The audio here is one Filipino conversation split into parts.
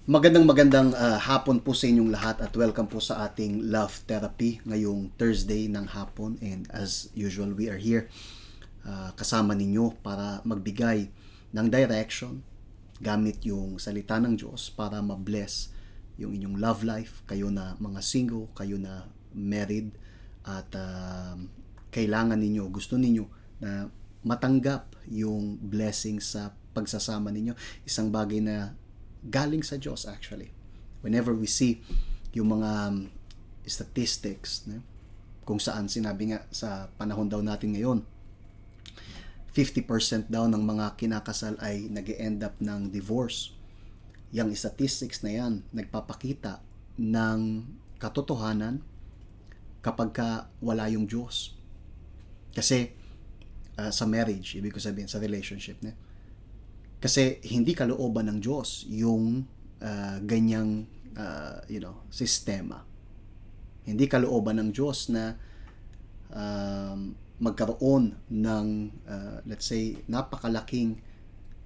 Magandang hapon po sa inyong lahat at welcome po sa ating Love Therapy ngayong Thursday ng hapon, and as usual we are here kasama ninyo para magbigay ng direction gamit yung salita ng Diyos para ma-bless yung inyong love life, kayo na mga single, kayo na married, at kailangan ninyo, gusto ninyo na matanggap yung blessing sa pagsasama ninyo. Isang bagay na galing sa Diyos actually. Whenever we see yung mga statistics, kung saan sinabi nga sa panahon daw natin ngayon, 50% daw ng mga kinakasal ay nag-end up ng divorce. Yung statistics na yan, nagpapakita ng katotohanan kapag ka wala yung Diyos. Kasi sa marriage, ibig ko sabihin sa relationship, kasi hindi kalooban ng Diyos yung ganyang sistema. Hindi kalooban ng Diyos na magkaroon ng let's say napakalaking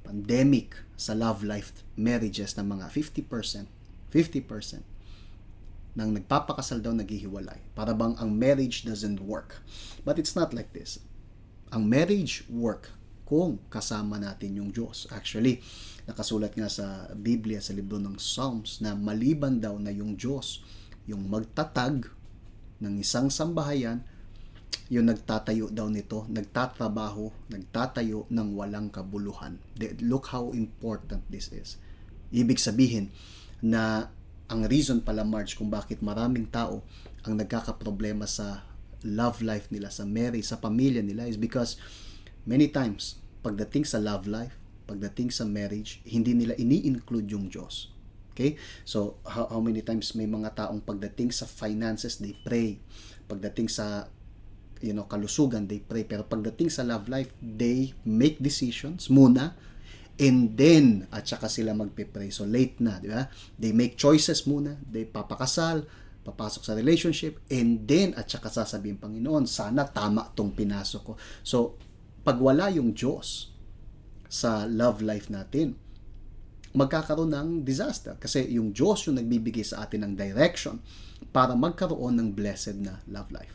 pandemic sa love life marriages ng mga 50% ng nagpapakasal daw naghihiwalay. Para bang ang marriage doesn't work. But it's not like this. Ang marriage work kung kasama natin yung Diyos. Actually, nakasulat nga sa Biblia, sa libro ng Psalms, na maliban daw na yung Diyos, yung magtatag ng isang sambahayan, yung nagtatayo daw nito, nagtatrabaho, nagtatayo ng walang kabuluhan. Look how important this is. Ibig sabihin na ang reason pala, Marge, kung bakit maraming tao ang nagkakaproblema sa love life nila, sa marriage, sa pamilya nila, is because many times, pagdating sa love life, pagdating sa marriage, hindi nila ini-include yung Diyos. Okay? So, how many times may mga taong pagdating sa finances, they pray. Pagdating sa kalusugan, they pray. Pero pagdating sa love life, they make decisions muna, and then, at saka sila magpe-pray. So, late na, di ba? They make choices muna, they papakasal, papasok sa relationship, and then, at saka sasabihin, Panginoon, sana tama tong pinasok ko. So, pag wala yung Diyos sa love life natin, magkakaroon ng disaster. Kasi yung Diyos yung nagbibigay sa atin ng direction para magkaroon ng blessed na love life.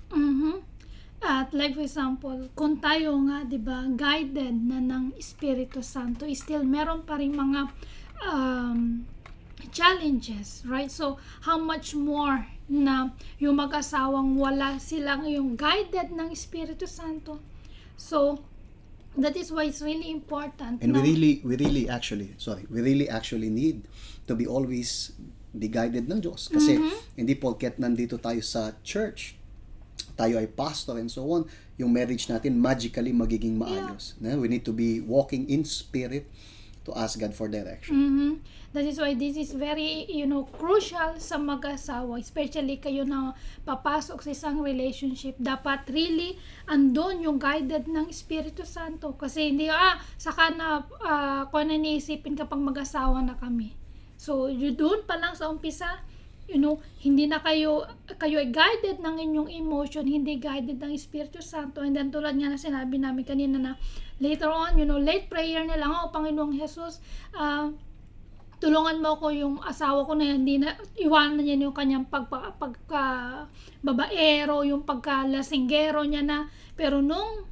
At like for example, kung tayo nga, di ba, guided na ng Espiritu Santo, still meron pa rin mga challenges, right? So, how much more na yung mag-asawang wala silang yung guided ng Espiritu Santo. So, that is why it's really important. And we really actually need to be always be guided ng Diyos. Kasi hindi porket nandito tayo sa church, tayo ay pastor and so on, yung marriage natin magically magiging maayos. We need to be walking in spirit to ask God for direction. That is why this is very, crucial sa mag-asawa, especially kayo na papasok sa isang relationship. Dapat really andon yung guided ng Espiritu Santo. Kasi hindi, saka na, kung ano iniisipin kapag mag-asawa na kami. So, doon pa lang sa umpisa, hindi na kayo ay guided ng inyong emotion, hindi guided ng Espiritu Santo. And then tulad nga na sinabi namin kanina na later on, late prayer na lang, Panginoong Jesus, tulungan mo ko yung asawa ko na hindi na iwanan niya yung kanyang babaero, yung pagkalasinggero niya na. Pero nung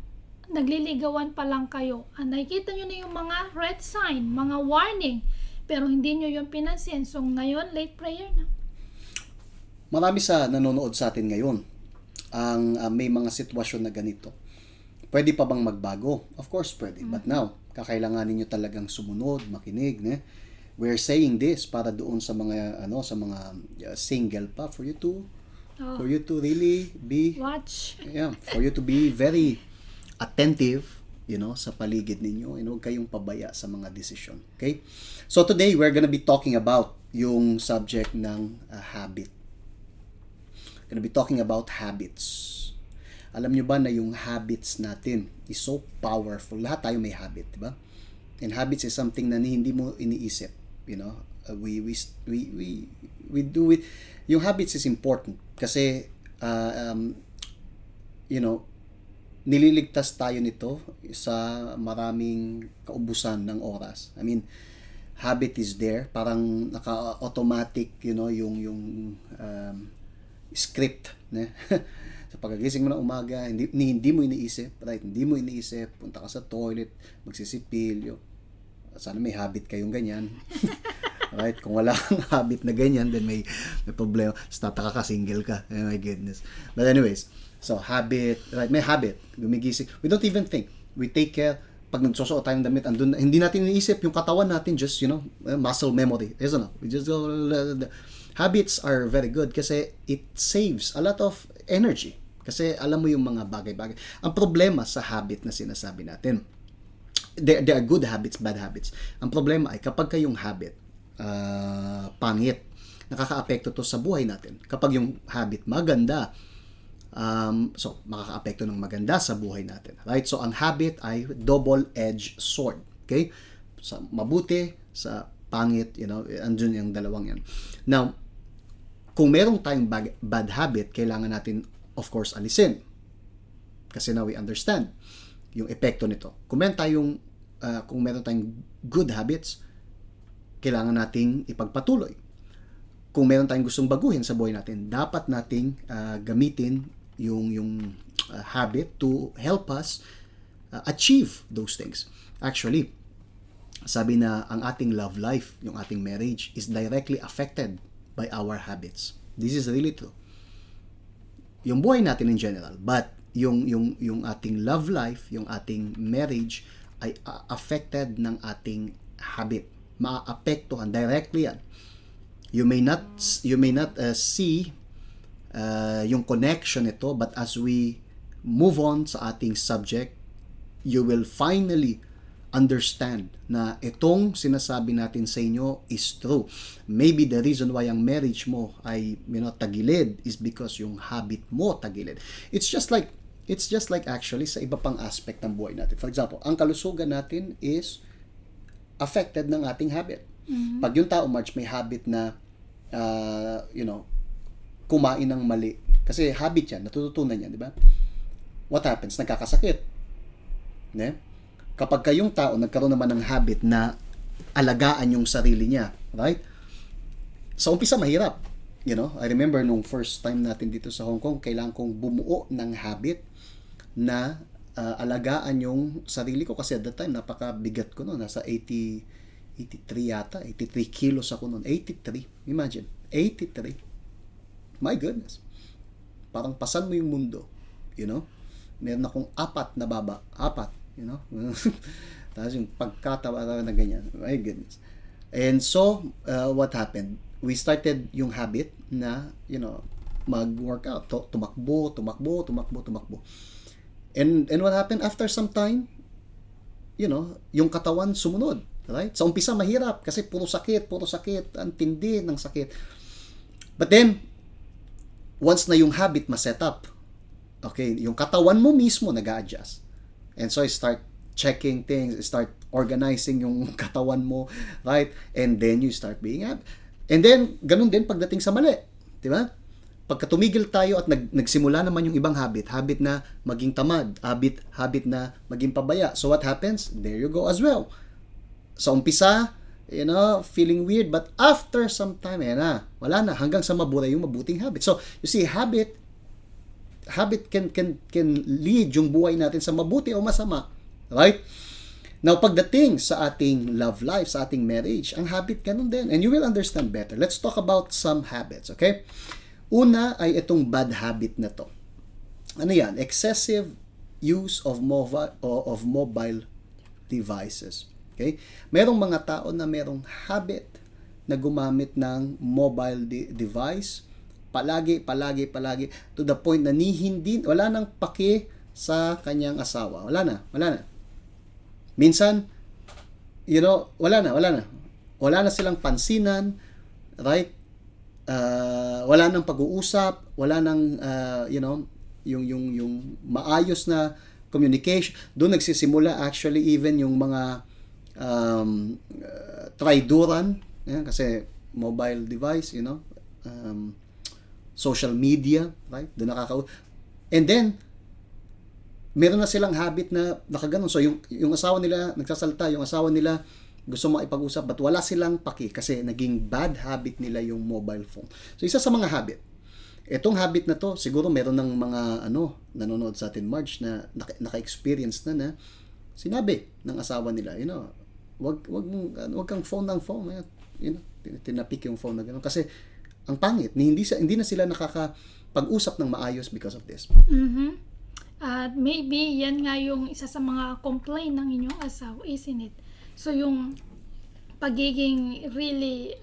nagliligawan pa lang kayo, nakikita niyo na yung mga red sign, mga warning, pero hindi niyo yung pinansin. So ngayon, late prayer na. Marami sa nanonood sa atin ngayon ang may mga sitwasyon na ganito. Pwede pa bang magbago? Of course pwede. But now, kakailanganin niyo talagang sumunod, makinig, We're saying this para doon sa mga single pa, for you to really be for you to be very attentive, sa paligid ninyo, huwag kayong pabaya sa mga desisyon. Okay? So today we're gonna be talking about yung subject ng habit. Gonna be talking about habits. Alam nyo ba na yung habits natin is so powerful? Lahat tayo may habit, di ba? And habits is something na hindi mo iniisip. We do it. Yung habits is important kasi nililigtas tayo nito sa maraming kaubusan ng oras. I mean, habit is there, parang naka-automatic, script, ne? Sa pagkagising mo ng umaga, hindi mo iniisip, right? Hindi mo iniisip, punta ka sa toilet, magsisipilyo. Sana may habit kayong ganyan. Right? Kung wala kang habit na ganyan, then may problema. Tapos tataka ka, single ka. Oh my goodness. But anyways, so habit, right? May habit. Gumigising. We don't even think. We take care. Pag nagsusuot tayong damit, andun, hindi natin iniisip. Yung katawan natin, just, muscle memory. Isn't it? We just go, habits are very good kasi it saves a lot of energy. Kasi alam mo yung mga bagay-bagay. Ang problema sa habit na sinasabi natin, there are good habits, bad habits. Ang problema ay kapag kayong habit, pangit, nakaka-apekto to sa buhay natin. Kapag yung habit maganda, so makaka-apekto ng maganda sa buhay natin. Right? So ang habit ay double-edged sword. Okay? Sa mabuti, sa pangit, andun yung dalawang yan. Now, kung merong tayong bad habit, kailangan natin of course alisin. Kasi now we understand yung epekto nito. Kung meron tayong good habits, kailangan nating ipagpatuloy. Kung meron tayong gustong baguhin sa buhay natin, dapat nating gamitin yung habit to help us achieve those things. Actually, sabi na ang ating love life, yung ating marriage, is directly affected by our habits. This is really true. Yung buhay natin in general, but yung ating love life, yung ating marriage ay affected ng ating habit. Maaapektuhan directly yan. You may not see yung connection nito, but as we move on sa ating subject, you will finally understand na itong sinasabi natin sa inyo is true. Maybe the reason why ang marriage mo ay tagilid is because yung habit mo tagilid. It's just like actually sa iba pang aspect ng buhay natin. For example, ang kalusugan natin is affected ng ating habit. Mm-hmm. Pag yung tao, March, may habit na kumain ng mali. Kasi habit yan, natututunan yan, di ba? What happens? Nagkakasakit. Ne? Kapag kayong tao nagkaroon naman ng habit na alagaan yung sarili niya, right? Sa umpisa mahirap. I remember nung first time natin dito sa Hong Kong, kailangan kong bumuo ng habit na alagaan yung sarili ko kasi at that time napakabigat ko noon, nasa 83 yata, 83 kilos ako noon. 83. Imagine, 83. My goodness. Parang pasan mo yung mundo, Meron akong 4 na baba. 4. Tapos yung pagkatawa na ganyan. My goodness. And so, what happened? We started yung habit na, mag-workout. Tumakbo. And what happened? After some time, yung katawan sumunod. Right? Sa umpisa, mahirap kasi puro sakit. Ang tindi ng sakit. But then, once na yung habit ma-set up, okay, yung katawan mo mismo nag-a-adjust. And so I start checking things, start organizing yung katawan mo, right? And then you start being happy. And then, ganun din pagdating sa mali. Di ba? Pagka tumigil tayo at nagsimula naman yung ibang habit na maging tamad, habit na maging pabaya. So what happens? There you go as well. Sa umpisa, feeling weird, but after some time, wala na, hanggang sa mabura yung mabuting habit. So, you see, habit can lead yung buhay natin sa mabuti o masama. Right? Now, pagdating sa ating love life, sa ating marriage, ang habit ganun din. And you will understand better. Let's talk about some habits, okay? Una ay itong bad habit na to. Ano yan? Excessive use of mobile devices. Okay? Merong mga tao na merong habit na gumamit ng mobile device palagi to the point na wala nang paki sa kanyang asawa. Wala na. Minsan, wala na. Wala na silang pansinan, right? Wala nang pag-uusap, wala nang yung maayos na communication. Doon nagsisimula actually even yung mga traiduran, kasi mobile device, social media, right? Doon and then meron na silang habit na nakaganon. So yung asawa nila nagsasalita, yung asawa nila gusto mo ipag-usap, but wala silang paki kasi naging bad habit nila yung mobile phone. So, isa sa mga habit. Itong habit na to, siguro meron ng mga nanonood sa atin, March, na naka-experience na sinabi ng asawa nila, wag kang phone ng phone, tinapik yung phone na gano'n. Kasi, ang pangit, hindi na sila nakakapag-usap ng maayos because of this. At maybe yan nga yung isa sa mga complaint ng inyong asawa, isn't it? So yung pagiging really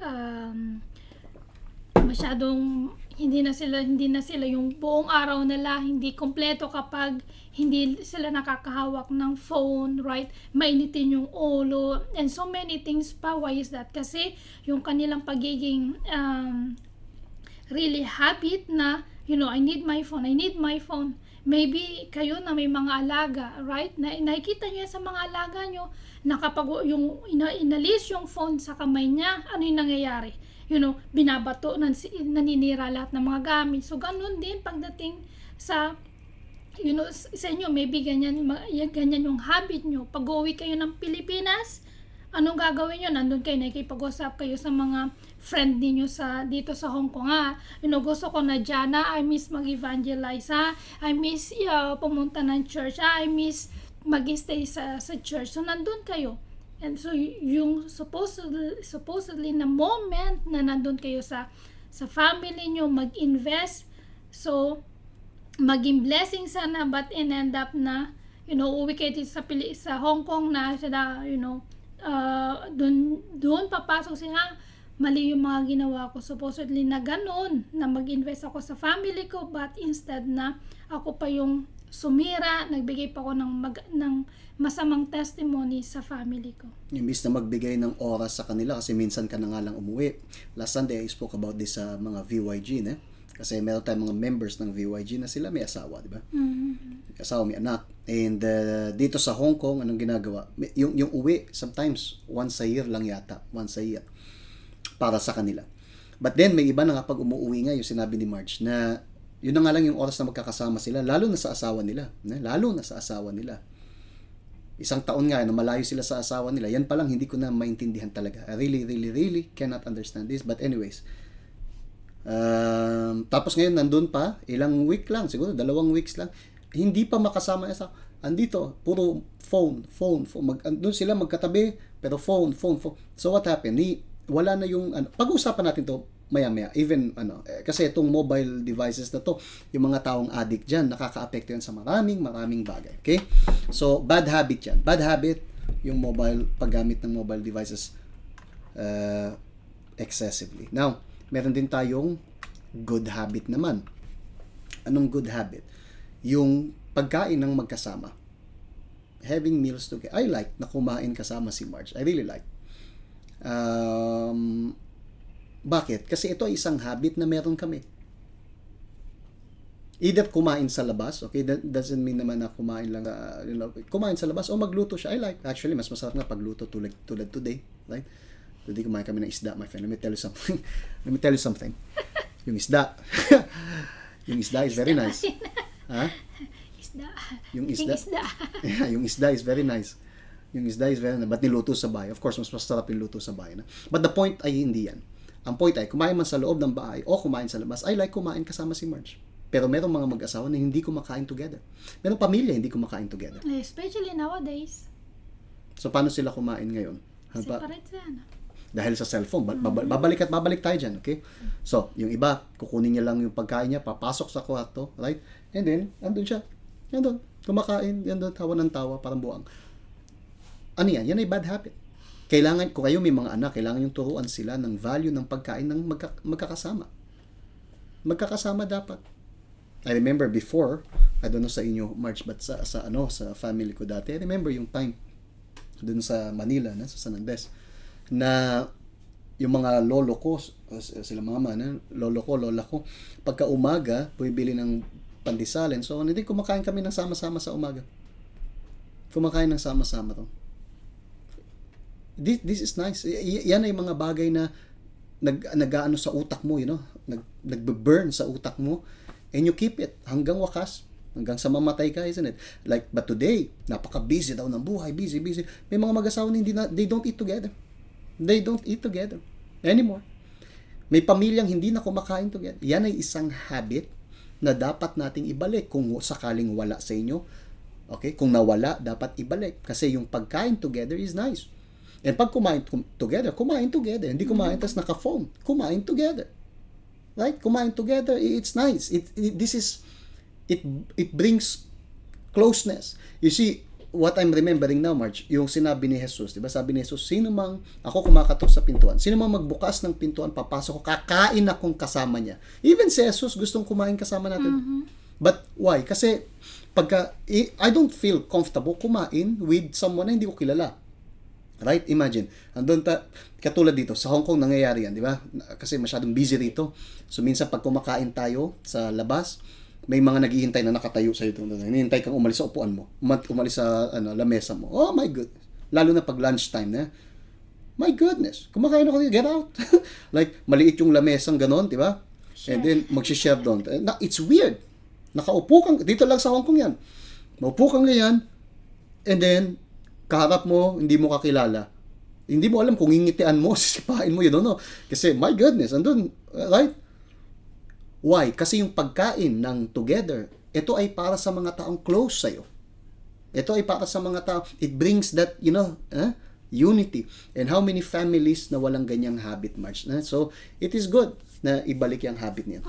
masyadong hindi na sila yung buong araw nila hindi kompleto kapag hindi sila nakakahawak ng phone, right? Mainitin yung ulo and so many things pa. Why is that? Kasi yung kanilang pagiging really habit na I need my phone. Maybe kayo na may mga alaga, right? Nakikita niyo sa mga alaga niyo na kapag yung inalis yung phone sa kamay niya, ano yung nangyayari? Binabato, naninira lahat ng mga gamit. So, ganun din pagdating sa sa inyo, maybe ganyan yung habit nyo. Pag uwi kayo ng Pilipinas, anong gagawin nyo? Nandun kayo, nakikipag-usap kayo sa mga friend ninyo dito sa Hong Kong. Gusto ko na dyan, I miss mag-evangelize, I miss pumunta ng church, I miss mag-stay sa church. So, nandun kayo. And so, yung supposedly na moment na nandun kayo sa family nyo, mag-invest, so, maging blessing sana, but end up na, uwi kayo dito sa Hong Kong na, doon papasok sila, mali yung mga ginawa ko, supposedly na ganun, na mag-invest ako sa family ko, but instead na ako pa yung sumira, nagbigay pa ako ng masamang testimony sa family ko. Imbis na magbigay ng oras sa kanila kasi minsan ka na nga lang umuwi. Last Sunday, I spoke about this sa mga VYG, kasi meron tayong mga members ng VYG na sila may asawa, di ba? May asawa, may anak. And dito sa Hong Kong, anong ginagawa? Yung uwi, sometimes, once a year lang yata. Once a year. Para sa kanila. But then, may iba na nga pag umuwi nga, yung sinabi ni Marge, na yun na nga lang yung oras na magkakasama sila, lalo na sa asawa nila. Isang taon nga na malayo sila sa asawa nila. Yan pa lang hindi ko na maintindihan talaga. I really cannot understand this. But anyways, tapos ngayon nandun pa, ilang week lang, siguro 2 weeks lang, hindi pa makasama sa andito, puro phone. Doon sila magkatabi, pero phone. So what happened? Wala na yung pag-uusapan natin to maya-maya. Even kasi itong mobile devices na to, yung mga taong addict diyan, nakakaapekto yan sa maraming bagay. Okay? So bad habit yan. Bad habit yung paggamit ng mobile devices excessively. Now, meron din tayong good habit naman. Anong good habit? Yung pagkain ng magkasama. Having meals together. I like na kumain kasama si Marge. I really like. Bakit? Kasi ito ay isang habit na meron kami. Either kumain sa labas, okay? That doesn't mean naman na kumain lang, kumain sa labas o magluto siya. I like. Actually, mas masarap nga pagluto tulad today, right? Today kumain kami ng isda, my friend. Let me tell you something. Yung isda. Yung isda is very nice. Isda. Yung isda. Yeah, yung isda is very nice. But niluto sa bahay. Of course, mas masarap yung luto sa bahay. But the point ay hindi yan. Ang point ay, kumain man sa loob ng bahay o kumain sa labas, I like kumain kasama si Marge. Pero merong mga mag-asawa na hindi kumakain together. Merong pamilya hindi kumakain together. Especially nowadays. So, paano sila kumain ngayon? Separate sila. Dahil sa cellphone. Babalik tayo dyan, okay? So, yung iba, kukunin niya lang yung pagkain niya, papasok sa kwarto, right? And then, andun siya. Andun. Kumakain, andun, tawa ng tawa, parang buwang. Ano yan? Yan ay bad habit. Kailangan, kung kayo may mga anak, kailangan yung turuan sila ng value ng pagkain ng magkakasama. Magkakasama dapat. I remember before, I don't know sa inyo, March, but sa family ko dati, I remember yung time dun sa Manila, sa San Andres, na yung mga lolo ko, sila mama, lolo ko, lola ko, pagka umaga, bumibili ng pandesal, so hindi kumakain kami ng sama-sama sa umaga. Kumakain ng sama-sama to. This is nice. Yan ay mga bagay na nag-aano sa utak mo, nagbe-burn sa utak mo, and you keep it hanggang wakas. Hanggang sa mamatay ka, isn't it? Like, but today, napaka-busy daw ng buhay, busy. May mga mag-asawa na they don't eat together. They don't eat together anymore. May pamilyang hindi na kumakain together. Yan ay isang habit na dapat nating ibalik kung sakaling wala sa inyo. Okay? Kung nawala, dapat ibalik. Kasi yung pagkain together is nice. And pag kumain together. Hindi kumain tas naka-phone. Kumain together. Right? Kumain together, it's nice. It brings closeness. You see, what I'm remembering now, Marge, yung sinabi ni Jesus, di ba? Sabi ni Jesus, sino mang, ako kumakatok sa pintuan, sino mang magbukas ng pintuan, papasok ko, kakain akong kasama niya. Even si Jesus, gustong kumain kasama natin. But why? Kasi, I don't feel comfortable kumain with someone na hindi ko kilala. Right? Imagine. Katulad dito, sa Hong Kong nangyayari yan, di ba? Kasi masyadong busy rito. So, minsan pag kumakain tayo sa labas, may mga naghihintay na nakatayo sa iyo. Hinihintay kang umalis sa upuan mo. Umalis sa lamesa mo. Oh my goodness. Lalo na pag lunchtime na. My goodness. Kumakain ako dito. Get out. Like, maliit yung lamesang ganon, di ba? And then, mag-share doon. It's weird. Nakaupo kang, dito lang sa Hong Kong yan. Maupo kang ganyan. And then, kaharap mo, hindi mo kakilala. Hindi mo alam kung ngingitian mo, sisipain mo, you don't know. Kasi, my goodness, andun, right? Why? Kasi yung pagkain ng together, ito ay para sa mga taong close sa'yo. Ito ay para sa mga tao. It brings that, unity. And how many families na walang ganyang habit, Marge? So, it is good na ibalik yung habit niya.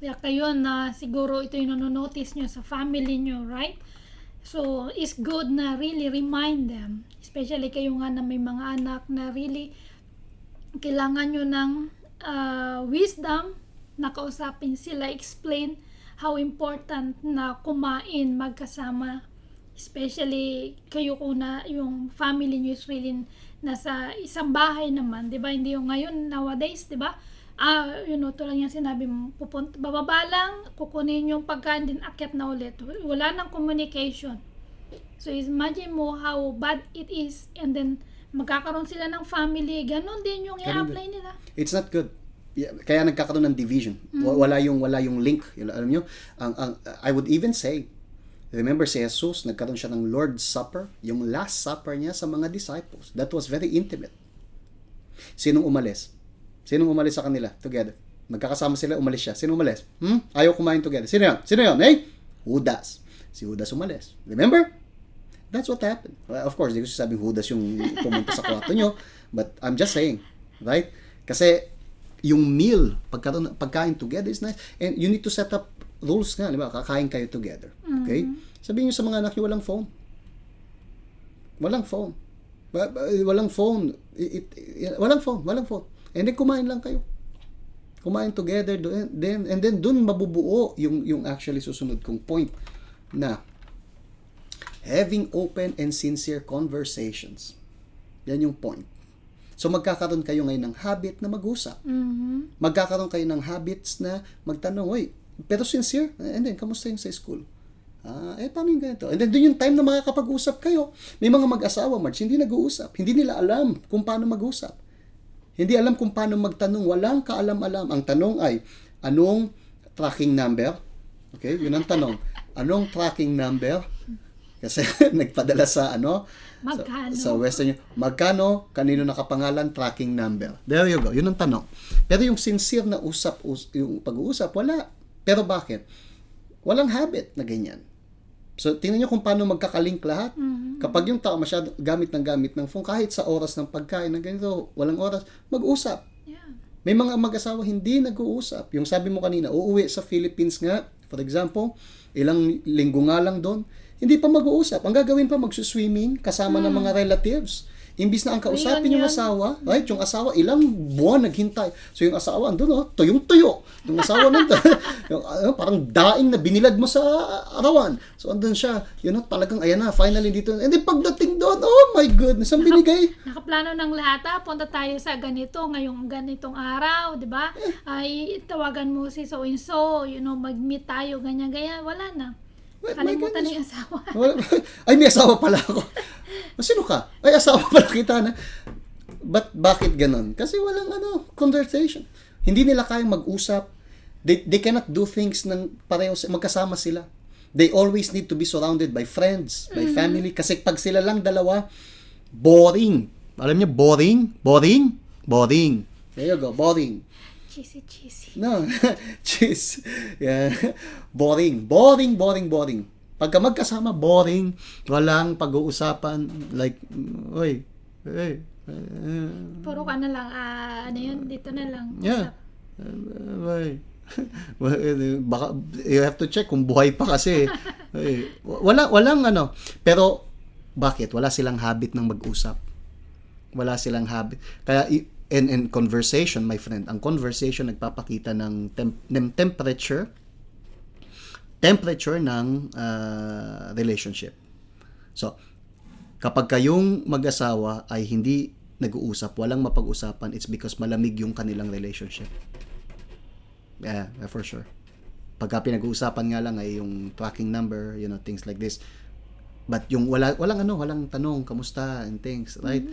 Kaya kayo na siguro ito yung nanonotice nyo sa family nyo, right? So, it's good na really remind them. Especially kayo nga na may mga anak na really kailangan nyo ng wisdom na kausapin sila, explain how important na kumain magkasama. Especially kayo kuna yung family nyo is really nasa isang bahay naman, 'di ba? Hindi yung ngayon nowadays, 'di ba? Tulad yung sinabi mo, bababa lang, kukunin yung pagkain din akyat na ulit. Wala nang communication. So imagine mo how bad it is, and then magkakaroon sila ng family, ganon din yung i-apply nila. It's not good. Yeah, kaya nagkakaroon ng division. Wala yung link. Alam nyo, I would even say, remember si Jesus, nagkaroon siya ng Lord's Supper, yung last supper niya sa mga disciples. That was very intimate. Sinong umalis? Sinong umalis sa kanila together? Magkakasama sila, umalis siya. Sinong umalis? Ayaw kumain together. Sino yun? Judas. Si Judas umalis. Remember? That's what happened. Well, of course, di ko sabing Judas yung pumunta sa kwarto nyo, but I'm just saying, right? Kasi yung meal, pagkain together is nice. And you need to set up rules nga, di ba? Kakain kayo together. Okay? Sabihin nyo sa mga anak nyo, walang phone. Walang phone. Walang phone. Walang phone. And then kumain lang kayo. Kumain together. And then dun mabubuo yung actually susunod kong point na having open and sincere conversations. Yan yung point. So, magkakaroon kayo ngayon ng habit na mag-usap. Magkakaroon kayo ng habits na magtanong, pero sincere, and then, kamusta yung sa school? Paano yung ganito? And then, doon yung time na makakapag-usap kayo. May mga mag-asawa, Marge, hindi nag-uusap. Hindi nila alam kung paano mag-usap. Hindi alam kung paano magtanong. Walang kaalam-alam. Ang tanong ay, anong tracking number? Okay, yun ang tanong. Anong tracking number? Kasi nagpadala sa magkano? Sa Western magkano, kanino nakapangalan, tracking number. There you go. Yun ang tanong. Pero yung sincere na yung pag-uusap, wala. Pero bakit? Walang habit na ganyan. So, tingnan nyo kung paano magkakalink lahat. Kapag yung tao masyado gamit ng phone, kahit sa oras ng pagkain, ng ganito, walang oras, mag-usap. Yeah. May mga mag-asawa hindi nag-uusap. Yung sabi mo kanina, uuwi sa Philippines nga, for example, ilang linggo nga lang doon, hindi pa mag-uusap. Ang gagawin pa, magsuswimming kasama ng mga relatives. Imbis na ang kausapin yung asawa, right? Yung asawa, ilang buwan naghintay. So yung asawa, andun, tuyong-tuyo. Yung asawa nandun, parang daing na binilad mo sa arawan. So andun siya, talagang, ayan na, finally dito. And then pagdating doon, oh my goodness, ang binigay. Nakaplano ng lahat, punta tayo sa ganito, ngayong ganitong araw, di ba? Ay, tawagan mo si so-and-so, mag-meet tayo, ganyan-ganyan, wala na. Kalimutan na yung asawa. Ay, may asawa pala ako. Sino ka? Ay, asawa pala kita na. But bakit ganun? Kasi walang conversation. Hindi nila kayang mag-usap. They cannot do things ng pareho, magkasama sila. They always need to be surrounded by friends, by family. Kasi pag sila lang dalawa, boring. Alam niyo, boring? Boring? Boring. There you go, boring. Cheesy. No, cheese. Yeah. Boring. Pagka magkasama, boring. Walang pag-uusapan. Like, oy, hey. Puro ka na lang, ano yun, dito na lang. Yeah. Why? Baka you have to check kung buhay pa kasi. Walang ano. Pero bakit? Wala silang habit ng mag-usap. Wala silang habit. Kaya in conversation, my friend, ang conversation nagpapakita ng temperature ng relationship. So, kapag kayong mag-asawa ay hindi nag-uusap, walang mapag-usapan, it's because malamig yung kanilang relationship. Yeah, for sure. Pagka pinag-uusapan nga lang ay yung tracking number, things like this. But yung walang tanong, kamusta and things, right?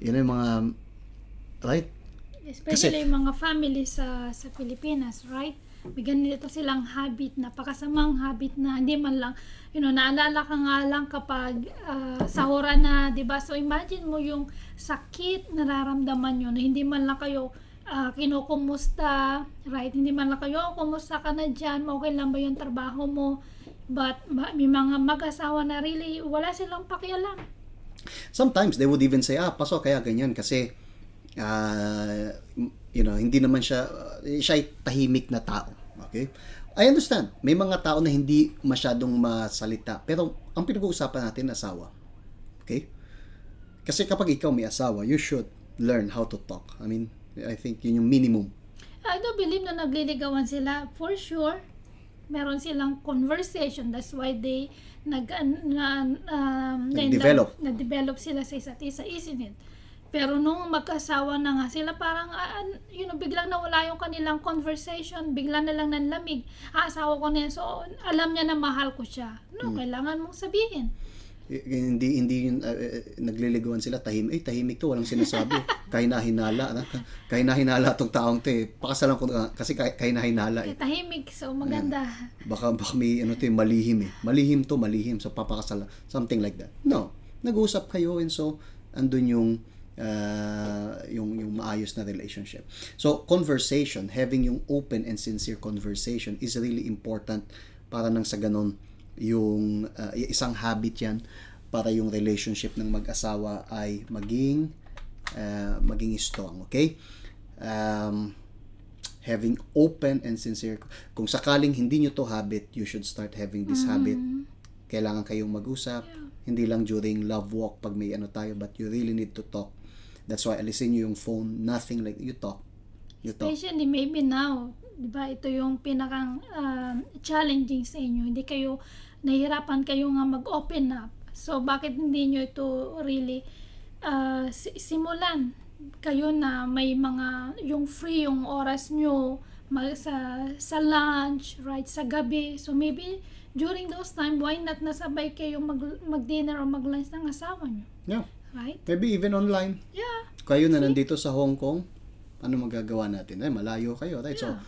Yun yung mga, right? Especially yung mga family sa Pilipinas, right? May ganito silang habit, napakasamang habit na hindi man lang, naalala ka nga lang kapag sahuran na, di ba? So imagine mo yung sakit nararamdaman nyo na hindi man lang kayo kinukumusta, right? Hindi man lang kayo, kumusta ka na dyan, okay lang ba yung trabaho mo? But may mga mag-asawa na really, wala silang pakialam. Sometimes they would even say, paso kaya ganyan kasi, hindi naman siya ay tahimik na tao. Okay? I understand. May mga tao na hindi masyadong masalita. Pero ang pinag-uusapan natin, asawa. Okay? Kasi kapag ikaw may asawa, you should learn how to talk. I mean, I think yun yung minimum. I do believe na nagliligawan sila, for sure. Meron silang conversation. That's why they nag-develop sila sa isa't isa, isn't it? Pero nung mag-asawa na nga sila, parang, biglang nawala yung kanilang conversation, biglang na lang nanlamig. Asawa ko na yan, so alam niya na mahal ko siya. Kailangan mong sabihin. Hindi yun, nagliligawan sila, tahimik to, walang sinasabi. Kahinahinala tong taong to Pakasalan ko kasi kahinahinala Tahimik, so maganda. Baka may malihim Malihim so papakasalan. Something like that. No. Nag-usap kayo and so andun yung maayos na relationship. So, conversation, having yung open and sincere conversation is really important para nang sa ganon yung isang habit yan para yung relationship ng mag-asawa ay maging strong, okay? Having open and sincere. Kung sakaling hindi nyo to habit, you should start having this habit. Kailangan kayong mag-usap. Hindi lang during love walk pag may tayo, but you really need to talk. That's why alisin nyo yung phone, nothing like, you talk. Especially maybe now, di ba, ito yung pinakang challenging sa inyo. Hindi kayo, nahihirapan kayo nga mag-open up. So, bakit hindi nyo ito really simulan? Kayo na may mga, yung free yung oras nyo, sa lunch, right, sa gabi. So, maybe, during those time, why not nasabay kayo mag-dinner o mag-lunch ng asawa nyo? Yeah. Right? Maybe even online. Yeah. Kayo na nandito sa Hong Kong, ano magagawa natin? Malayo kayo, right? Yeah.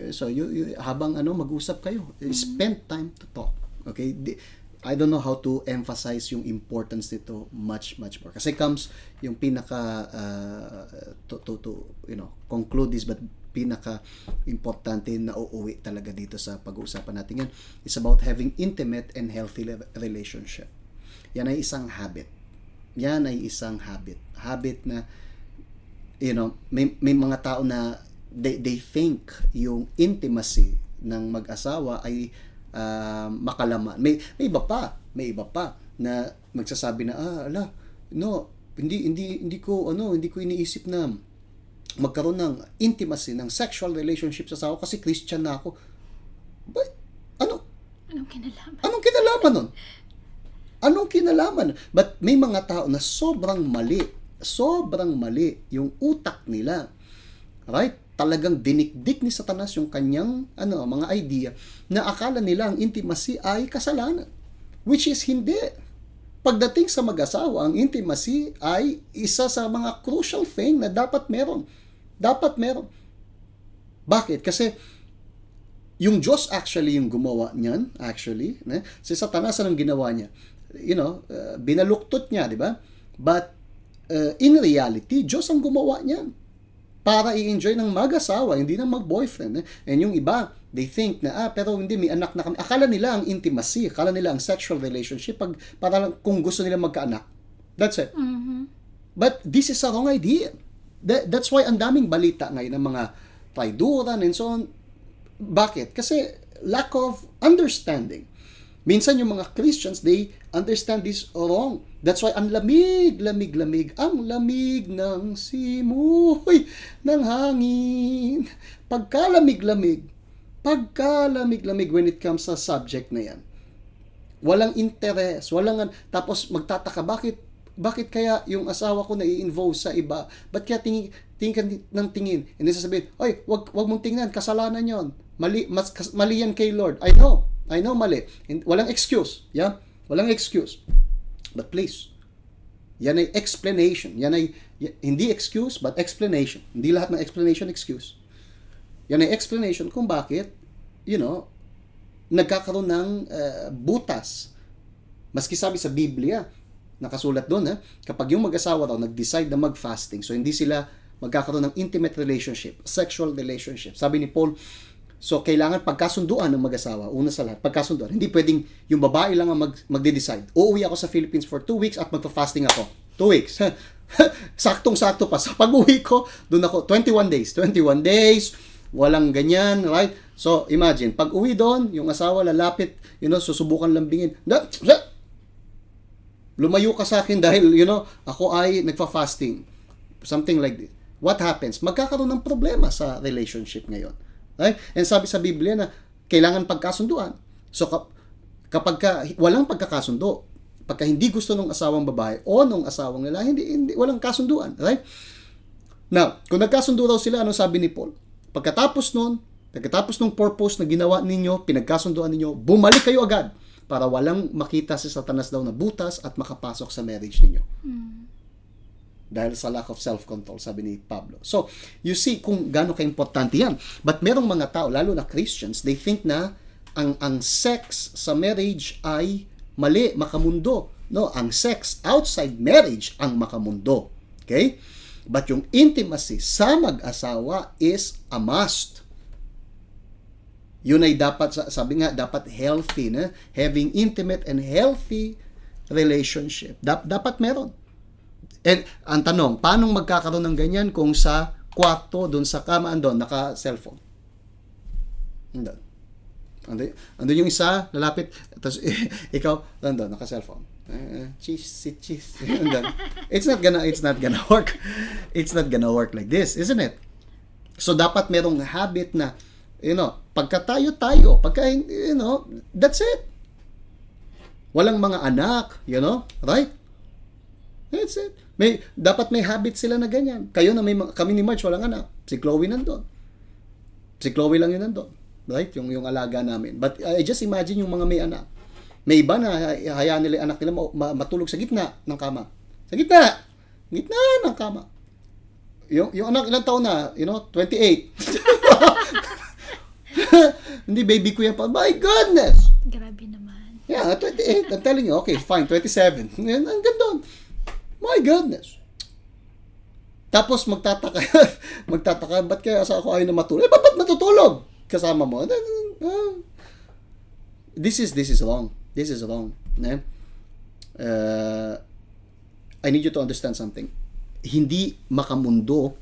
So you habang mag-usap kayo, spend time to talk. Okay? I don't know how to emphasize yung importance nito much more. Kasi comes yung pinaka to conclude this, but pinaka importante na uuwi talaga dito sa pag-uusapan natin yan is about having intimate and healthy relationship. Yan ay isang habit. Habit na may mga tao na they think yung intimacy ng mag-asawa ay makalaman. May iba pa na magsasabi na hindi ko iniisip na magkaroon ng intimacy, ng sexual relationship sa asawa kasi Christian na ako. But Anong kinalaman? Anong kinalaman? But may mga tao na sobrang mali yung utak nila. Right? Talagang dinikdik ni Satanas yung kanyang mga idea na akala nila ang intimacy ay kasalanan. Which is hindi. Pagdating sa mag-asawa, ang intimacy ay isa sa mga crucial thing na dapat meron. Bakit? Kasi yung Diyos actually yung gumawa niyan, actually. Si Satanas, anong ginawa niya? Binaluktot niya, di ba? But in reality, Diyos ang gumawa niyan para i-enjoy ng mag-asawa, hindi ng mag-boyfriend. And yung iba, they think na, pero hindi, may anak na kami. Akala nila ang intimacy, akala nila ang sexual relationship, para lang kung gusto nila magkaanak. That's it. Mhm. But this is a wrong idea. That's why ang daming balita ngayon ng mga traiduran and so on. Bakit? Kasi lack of understanding. Minsan yung mga Christians, they understand this wrong. That's why ang lamig, ang lamig ng simoy ng hangin. Pagkalamig when it comes sa subject na yan. Walang interest, tapos magtataka, bakit kaya yung asawa ko nai-involve sa iba? Ba't kaya tingin ka ng tingin? Hindi sasabihin, oy, wag mong tingnan, kasalanan yon. Mali yan kay Lord. I know mali. Walang excuse. Yeah? Walang excuse. But please, yan ay explanation. Hindi excuse, but explanation. Hindi lahat ng explanation, excuse. Yan ay explanation kung bakit, nagkakaroon ng butas. Maski sabi sa Biblia, nakasulat doon, kapag yung mag-asawa raw nag-decide na mag-fasting, so hindi sila magkakaroon ng intimate relationship, sexual relationship. Sabi ni Paul, so kailangan pagkasunduan ng mag-asawa, una sa lahat, pagkasunduan. Hindi pwedeng yung babae lang ang magde-decide. Uuwi ako sa Philippines for 2 weeks at magpa-fasting ako. 2 weeks. Saktong-sakto pa. Sa pag-uwi ko, doon ako, 21 days, walang ganyan, right? So, imagine, pag-uwi doon, yung asawa lalapit, susubukan lambingin. Lumayo ka sa akin dahil, ako ay nagfa-fasting. Something like this. What happens? Magkakaroon ng problema sa relationship ngayon. Right? And sabi sa Biblia na kailangan pagkasunduan. So, kapag walang pagkakasundo, pagka hindi gusto ng asawang babae o ng asawang lalaki, hindi walang kasunduan. Right? Now, kung nagkasundo raw sila, ano sabi ni Paul? Pagkatapos ng purpose na ginawa ninyo, pinagkasunduan ninyo, bumalik kayo agad para walang makita si Satanas daw na butas at makapasok sa marriage ninyo. Dahil sa lack of self-control, sabi ni Pablo. So, you see kung gaano ka-importante yan. But merong mga tao, lalo na Christians, they think na ang sex sa marriage ay mali, makamundo. No, ang sex outside marriage ang makamundo. Okay? But yung intimacy sa mag-asawa is a must. Yun ay dapat, sabi nga, dapat healthy, na? Having intimate and healthy relationship. Dapat meron. And ang tanong, paano magkakaroon ng ganyan kung sa kwarto, doon sa kama, naka-cellphone? Andun yung isa, lalapit, tapos ikaw, naka-cellphone. Cheese. It's not gonna work. It's not gonna work like this, isn't it? So dapat merong habit na, pagka tayo, that's it. Walang mga anak, right? That's it. Dapat may habit sila na ganyan. Kami ni March walang anak. Si Chloe nandun. Si Chloe lang yun nandun. Right? Yung alaga namin. But I just imagine yung mga may anak. May iba na hayaan nila anak nila matulog sa gitna ng kama. Sa gitna! Gitna ng kama. Yung anak ilang taon na? 28. Hindi, baby ko yan pa. My goodness! Grabe naman. Yeah, 28. I'm telling you. Okay, fine. 27. Ang ganda. My goodness. Tapos magtataka, ba't kaya sa ako ayaw na matulog? Ba't matutulog? Kasama mo. This is wrong. This is wrong. I need you to understand something. Hindi makamundo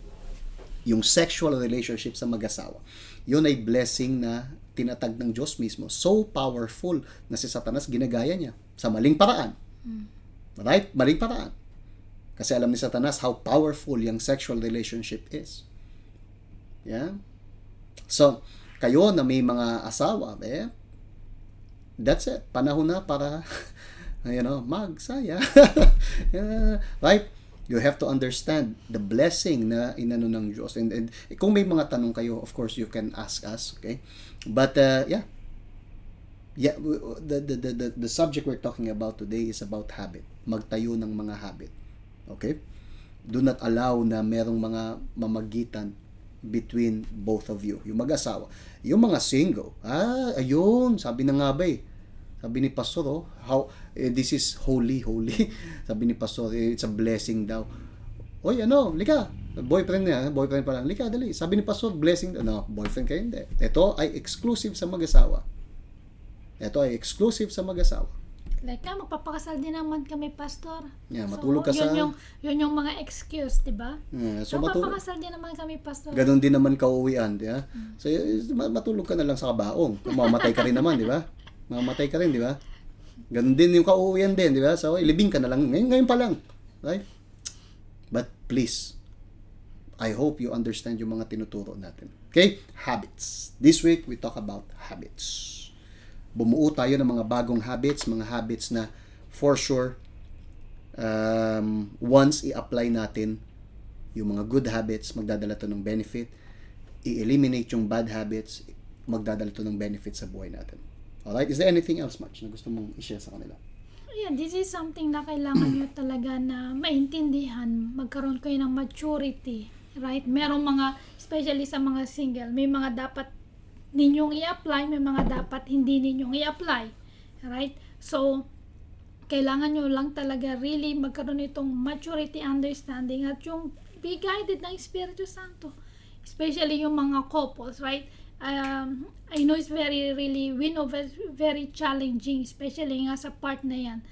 yung sexual relationship sa mag-asawa. Yun ay blessing na tinatag ng Diyos mismo. So powerful na si Satanas ginagaya niya sa maling paraan. Right? Maling paraan. Kasi alam ni Satanas how powerful yung sexual relationship is. Yeah? So, kayo na may mga asawa, that's it. Panahon na para, magsaya. Right? You have to understand the blessing na inano ng Diyos. And kung may mga tanong kayo, of course, you can ask us. Okay? But, the subject we're talking about today is about habit. Magtayo ng mga habit. Okay? Do not allow na merong mga mamagitan between both of you, yung mag-asawa. Yung mga single, ayun, sabi na nga ba sabi ni Pastor, this is holy. Sabi ni Pastor, it's a blessing daw. Oy, lika, boyfriend pa lang, lika, dali. Sabi ni Pastor, blessing, boyfriend kayo, hindi. Ito ay exclusive sa mag-asawa. Like, magpapakasal din naman kami, Pastor. Yeah, matulog ka yun yung mga excuse, di ba? So magpapakasal din naman kami, Pastor. Ganon din naman kauwian, di ba? So, matulog ka na lang sa kabaong. Mamatay ka rin naman, di ba? Mamatay ka rin, di ba? Ganon din yung kauwian din, di ba? So, ilibing ka na lang. Ngayon pa lang. Right? But please, I hope you understand yung mga tinuturo natin. Okay? Habits. This week, we talk about habits. Bumuo tayo ng mga bagong habits, mga habits na for sure, once i-apply natin yung mga good habits, magdadala to ng benefit. I-eliminate yung bad habits, magdadala to ng benefit sa buhay natin. Alright? Is there anything else, March, na gusto mong i-share sa kanila? Yeah, this is something na kailangan nyo talaga na maintindihan, magkaroon kayo ng maturity, right? Merong mga, especially sa mga single, may mga dapat ninyong i-apply, may mga dapat hindi ninyong i-apply, right? So, kailangan nyo lang talaga really magkaroon itong maturity, understanding, at yung be guided ng Espiritu Santo, especially yung mga couples, right? I know it's very challenging, especially nga sa part na yan.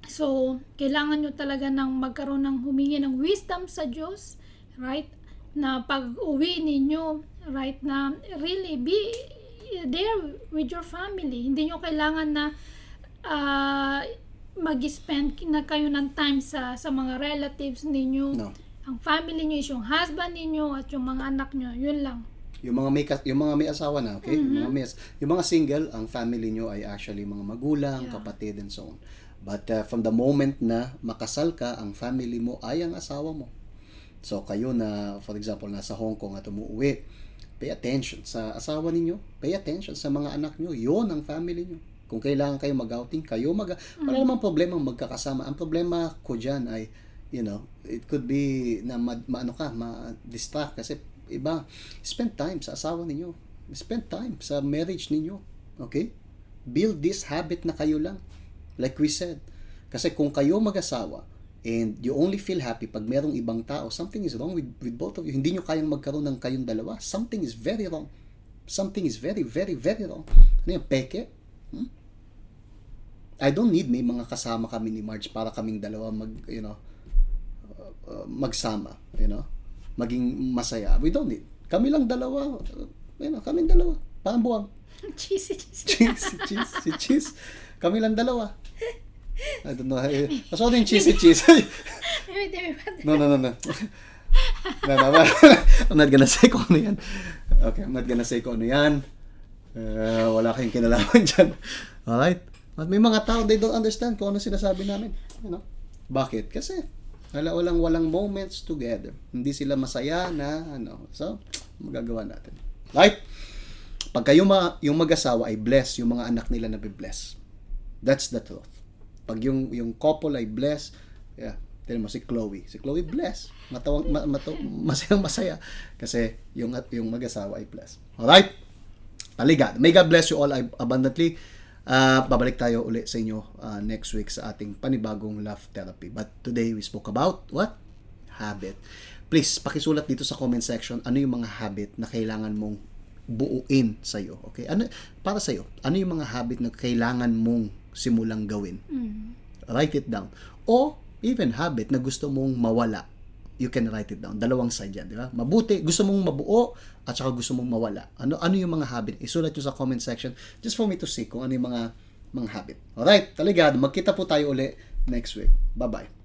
So, kailangan nyo talaga ng magkaroon ng humingi ng wisdom sa Diyos, right? Na pag-uwi ninyo, right, na really be there with your family. Hindi nyo kailangan na mag-spend na kayo ng time sa mga relatives ninyo. No. Ang family nyo is yung husband ninyo at yung mga anak nyo. Yun lang. Yung mga may asawa na, okay? Yung mga single, ang family nyo ay actually mga magulang, kapatid, and so on. But from the moment na makasal ka, ang family mo ay ang asawa mo. So, kayo na, for example, nasa Hong Kong at umuwi, pay attention sa asawa ninyo, pay attention sa mga anak nyo, yon ang family nyo. Kung kailangan kayo mag-outing, wala namang problema magkakasama. Ang problema ko dyan ay, it could be na ma-distract kasi iba, spend time sa asawa ninyo. Spend time sa marriage ninyo. Okay? Build this habit na kayo lang. Like we said. Kasi kung kayo mag-asawa, and you only feel happy pag merong ibang tao, something is wrong with both of you. Hindi nyo kayang magkaroon ng kayong dalawa. Something is very wrong. Something is very, very, very wrong. Ano yung peke? I don't need may mga kasama kami ni Marge para kaming dalawa magsama, maging masaya. We don't need. Kami lang dalawa, kaming dalawa. Parang buwang. Cheese. Kami lang dalawa. I don't know. Maso yung cheese. No. I'm not gonna say kung ano yan. Okay, I'm not gonna say kung ano yan. Wala kayong kinalaman dyan. Alright? At may mga tao, they don't understand kung ano sinasabi namin. Bakit? Kasi walang moments together. Hindi sila masaya na So, magagawa natin. Right? Pag kayo yung mag-asawa ay blessed, yung mga anak nila na be-blessed. That's the truth. Pag yung couple ay blessed, tignan mo si Chloe blessed. Masayang masaya kasi yung mag-asawa ay blessed. Alright? Taliga. May God bless you all abundantly. Babalik tayo uli sa inyo next week sa ating panibagong love therapy. But today we spoke about what? Habit. Please, pakisulat dito sa comment section ano yung mga habit na kailangan mong buuin sa iyo. Okay? Para sa iyo, ano yung mga habit na kailangan mong simulang gawin? Write it down. O even habit na gusto mong mawala. You can write it down. Dalawang side yan, di ba? Mabuti, gusto mong mabuo at saka gusto mong mawala. Ano yung mga habit? Isulat nyo sa comment section just for me to see kung ano yung mga habit. Alright, taligado. Magkita po tayo uli next week. Bye-bye.